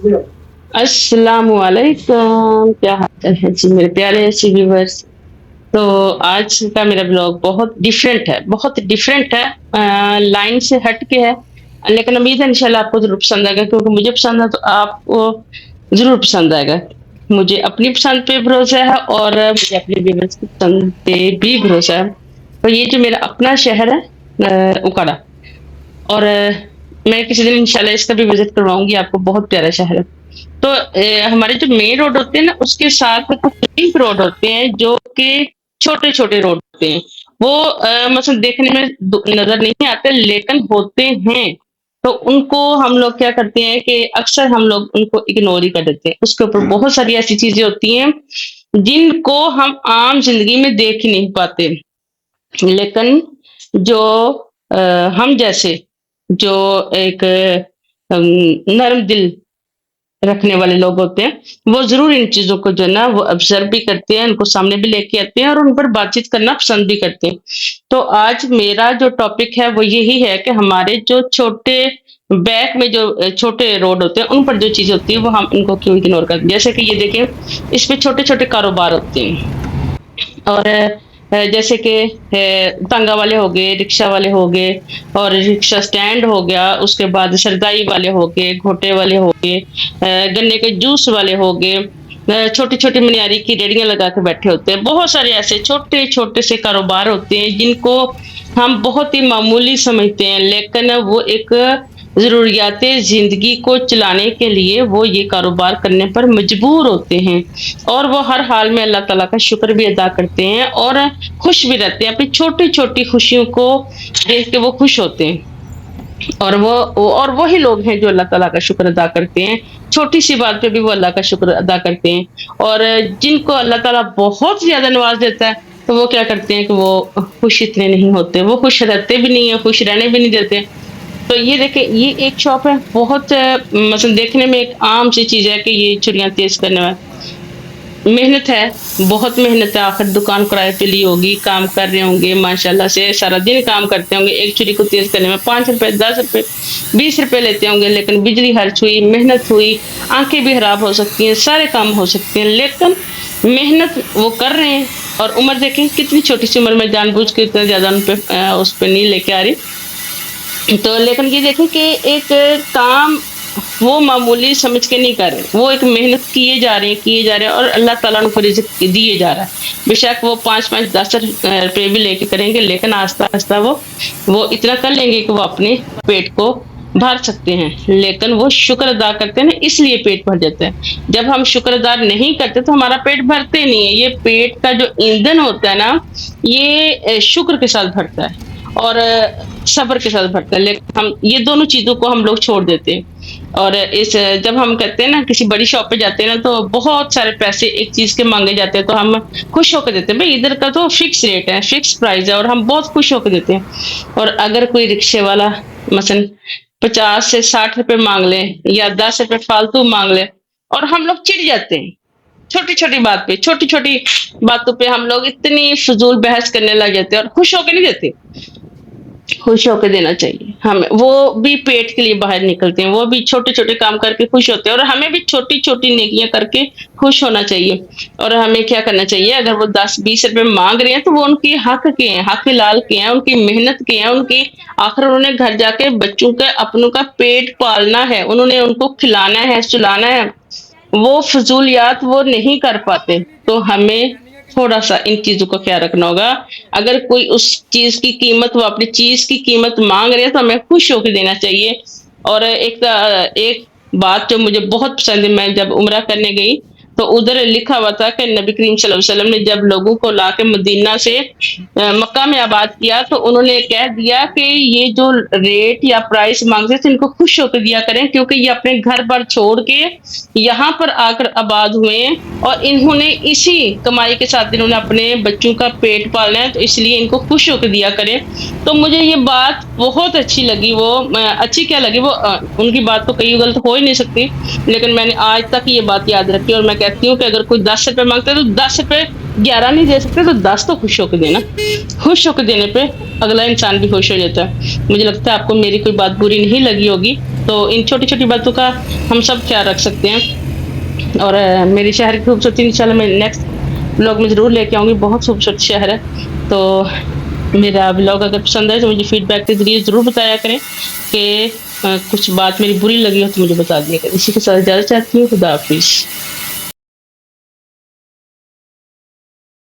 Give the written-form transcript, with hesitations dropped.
अस्सलाम वालेकुम, क्या हाल है जी मेरे प्यारे सी व्यूवर्स। तो आज का मेरा ब्लॉग बहुत डिफरेंट है, बहुत डिफरेंट है। लाइन से हट के है, लेकिन उम्मीद है इंशाल्लाह आपको ज़रूर पसंद आएगा, क्योंकि मुझे पसंद है तो आपको ज़रूर पसंद आएगा। मुझे अपनी पसंद पे भरोसा है और मुझे अपने व्यूवर्स की पसंद पे भी भरोसा है। तो ये जो मेरा अपना शहर है उकाड़ा, और मैं किसी दिन इंशाल्लाह इसका भी विज़िट करवाऊँगी आपको, बहुत प्यारा शहर है। तो हमारे जो मेन रोड होते हैं ना, उसके साथ कुछ लिंक रोड होते हैं जो कि छोटे-छोटे रोड होते हैं। वो मतलब देखने में नज़र नहीं आते, लेकिन होते हैं। तो उनको हम लोग क्या करते हैं कि अक्सर हम लोग उनको इग्नोर ही कर देते हैं। उसके ऊपर बहुत सारी ऐसी चीज़ें होती हैं, जिनको हम आम ज़िंदगी में देख ही नहीं पाते। लेकिन जो अ, हम जैसे जो एक नर्म दिल रखने वाले लोग होते हैं, वो ज़रूर इन चीज़ों को जो है ना वो ऑब्ज़र्व भी करते हैं, उनको सामने भी लेके आते हैं और उन पर बातचीत करना पसंद भी करते हैं। तो आज मेरा जो टॉपिक है वो यही है कि हमारे जो छोटे बैक में जो छोटे रोड होते हैं, उन पर जो चीज़ होती है वो हम इनको क्यों इग्नोर करते हैं। जैसे कि ये देखें, इस पे छोटे-छोटे कारोबार होते हैं। और जैसे कि तांगा वाले हो गए, रिक्शा वाले हो गए, और रिक्शा स्टैंड हो गया, उसके बाद सरदाई वाले हो गए, घोटे वाले हो गए, गन्ने के जूस वाले हो गए, छोटी-छोटी मनियारी की रेहड़ियाँ लगा के बैठे होते हैं। बहुत सारे ऐसे छोटे-छोटे से कारोबार होते हैं जिनको हम बहुत ही मामूली समझते हैं, लेकिन वो एक ज़रूरियात ज़िंदगी को चलाने के लिए वो ये कारोबार करने पर मजबूर होते हैं, और वो हर हाल में अल्लाह ताला का शुक्र भी अदा करते हैं और खुश भी रहते हैं। अपनी छोटी-छोटी खुशियों को देख के वो खुश होते हैं। और और वही लोग हैं जो अल्लाह ताला का शुक्र अदा करते हैं। छोटी-सी बात पे भी वो अल्लाह का शुक्र अदा करते हैं। और जिनको अल्लाह ताला बहुत ज़्यादा नवाज़ देता है, तो वो क्या करते हैं कि वो खुश इतने नहीं होते। वो खुश रहते भी नहीं हैं, खुश रहने भी नहीं देते। तो ये देखिए, ये एक शॉप है, बहुत मतलब देखने में एक आम सी चीज़ है कि ये छुरियाँ तेज़ करने वाला। मेहनत है, बहुत मेहनत है। आखिर दुकान किराए पे ली होगी, काम कर रहे होंगे माशाल्लाह से, सारा दिन काम करते होंगे। एक छुरी को तेज़ करने में ₹5, ₹10, ₹20 लेते होंगे, लेकिन बिजली खर्च हुई, मेहनत हुई, आँखें भी खराब हो सकती हैं, सारे काम हो सकते हैं, लेकिन मेहनत वो कर रहे हैं। और उम्र देखें, कितनी छोटी-सी उम्र में जानबूझ के इतना ज़्यादा उन पे उस पे नहीं लेके आ रही। तो लेकिन ये देखें कि एक काम वो मामूली समझ के नहीं कर रहे, वो एक मेहनत किए जा रहे हैं, और अल्लाह ताला उनको रिज़्क दिए जा रहा है। बेशक वो 5-5, 10 रुपए भी लेके करेंगे, लेकिन आस्ता-आस्ता वो इतना कर लेंगे कि वो अपने पेट को भर सकते हैं। लेकिन वो शुक्र अदा करते हैं ना, इसलिए पेट भर जाता है। जब हम शुक्र अदा नहीं करते तो हमारा पेट भरते नहीं है। ये पेट का जो ईंधन होता है ना, ये शुक्र के साथ भरता है और सब्र के साथ भरता है। लेकिन हम ये दोनों चीज़ों को हम लोग छोड़ देते हैं। और जब हम कहते हैं ना किसी बड़ी शॉप पे जाते हैं ना, तो बहुत सारे पैसे एक चीज़ के माँगे जाते हैं, तो हम खुश होकर देते हैं, भई इधर का तो फिक्स रेट है, फिक्स प्राइस है, और हम बहुत खुश होकर देते हैं। और अगर कोई रिक्शे वाला मसलन 50 से 60 रुपए माँग ले या 10 रुपए फालतू माँग ले, और हम लोग चिढ़ जाते हैं। छोटी-छोटी बात पे, छोटी-छोटी बातों पे हम लोग इतनी फ़िज़ूल बहस करने लग जाते हैं और खुश होके नहीं देते। खुश होके देना चाहिए हमें। वो भी पेट के लिए बाहर निकलते हैं, वो भी छोटे-छोटे काम करके खुश होते हैं, और हमें भी छोटी-छोटी नेकियाँ करके खुश होना चाहिए। और हमें क्या करना चाहिए, अगर वो 10-20 रुपए माँग रहे हैं, तो वो उनके हक के हैं, हक लाल के हैं, उनकी मेहनत के हैं, उनकी आखिर उन्होंने घर जाके बच्चों का, अपनों का पेट पालना है, उन्होंने उनको खिलाना है, सुलाना है। वो फ़िज़ूलियात वो नहीं कर पाते, तो हमें थोड़ा-सा इन चीज़ों का ख़्याल रखना होगा। अगर कोई उस चीज़ की कीमत, वो अपनी चीज़ की कीमत माँग रहे हैं, तो हमें खुश होके देना चाहिए। और एक बात जो मुझे बहुत पसंद है, मैं जब उम्रा करने गई, तो उधर लिखा हुआ था कि नबी करीम सल्लल्लाहु अलैहि वसल्लम ने जब लोगों को लाके मदीना से मक्का में आबाद किया, तो उन्होंने कह दिया कि ये जो रेट या प्राइस माँगते थे, इनको खुश होकर दिया करें, क्योंकि ये अपने घर-बार छोड़ के यहाँ पर आकर आबाद हुए हैं, और इन्होंने इसी कमाई के साथ इन्होंने अपने बच्चों का पेट पालना है, तो इसलिए इनको खुश होकर दिया करें। तो मुझे ये बात बहुत अच्छी लगी। वो अच्छी क्या लगी, वो उनकी बात तो कहीं गलत हो ही नहीं सकती, लेकिन मैंने आज तक ये बात याद रखी, और मैं कहती हूँ कि अगर कोई 10 रुपए माँगता है, तो 10 रुपए 11 नहीं दे सकते, तो 10 तो खुश होके देना। खुश होके देने पे अगला इंसान भी खुश हो जाता है। मुझे लगता है आपको मेरी कोई बात बुरी नहीं लगी होगी। تو ان چھوٹی چھوٹی باتوں کا ہم سب خیال رکھ سکتے ہیں. اور میری شہر کی خوبصورتی انشاءاللہ میں نیکسٹ بلاگ میں ضرور لے کے آؤں گی. بہت خوبصورت شہر ہے. تو میرا بلاگ اگر پسند ہے تو مجھے فیڈ بیک کے ذریعے ضرور بتایا کریں کہ کچھ بات میری بری لگی ہو تو مجھے بتا دیا کریں. اسی کے ساتھ اجازت چاہتی ہوں. خدا حافظ.